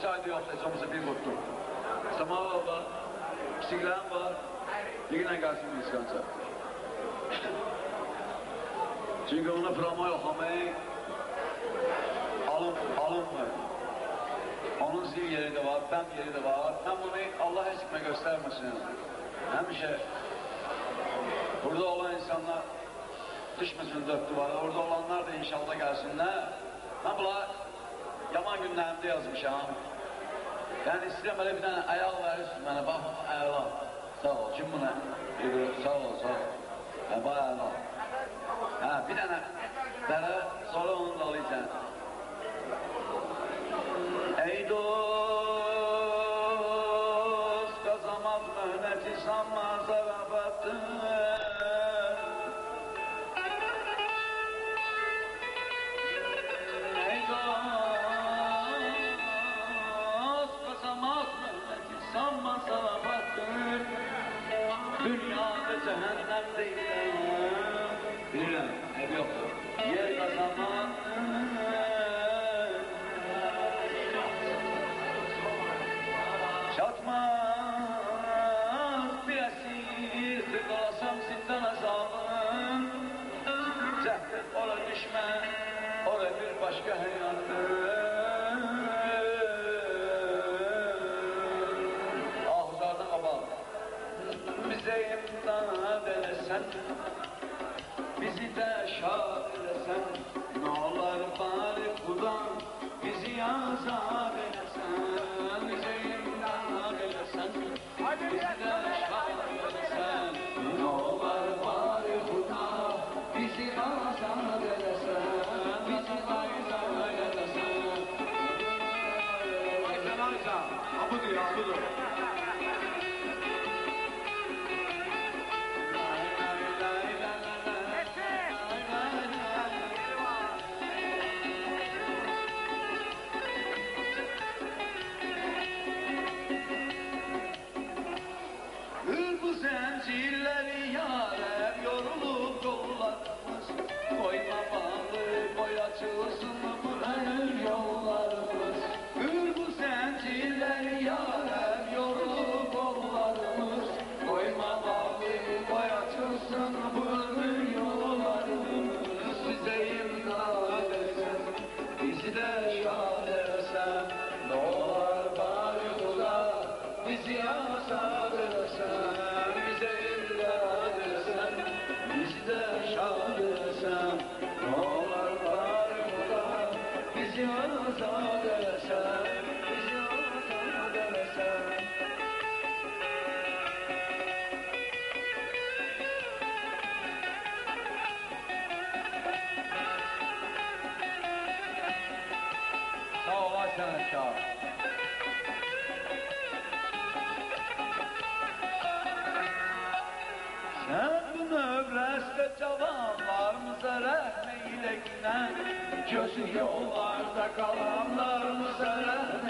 çayda yoxsa içəməsə bir qutdur. Samavar var, kiçiklərim var, yine gəlsin bir iskanca. Çünkü onu frama yoxlamayı alınmır. Onun zil yeri de var, bəm yeri de var. Ben bunu Allah heç kimə göstərməsin. Həmişə burada olan insanlar düşməsin dörd duvara, orada olanlar da inşallah gəlsinlər. Ben bunlar yaman günlərimdə yazmışam. Yani istəyirəm elə bir dənə ayaq verirsin mənə, bax, ayaq. Sağ ol, kim buna? Sağ ol, sağ ol. Bax, ayaq. Bir dənə bərə, sonra onu da alayacaq. Ey dost, qazamaz möhnəti sanmaz zarafatın. Ey dost, qazamaz möhnəti sanmaz zarafatın. Dünyada cəhənnəm deyiləm. Bilirəm, ev yoxdur. Yer qazanmaq çatmaz bir əsir, tıqalasam zindan azabın. Cəhdir ora düşmə, ora bir başqa həyatdır. Ahuzardan qabaq, bizə imdad eləsən, bizi de şad eləsən, ne olar bari Xudan, bizi azad eləsən, bizi imdad eləsən, bizi de şad eləsən, ne olar bari Xudan, bizi azad eləsən, bizi azad eləsən. Ayşen Ayşen, abudur, abudur. Zincirleri yarer yorulup yollarımız, koyma bağlı boy açılsın bu ölür yollarımız. Bu zincirleri yarer yorulup yollarımız, koyma bağlı boy açılsın bu ölür yollarımız. Size imdad etsen, bizi de şad etsen, ne olar bari Xuda, bizi azad etsen. Bizi de şad etsen, ne olar bari Xuda, bizi azad etsen, bizi azad etsen. Sağ olasın aşağı. Sen bu nöbreste cavanlarımıza rahmeyle gülen, gözü yollarda kalanlarımıza rahmeyle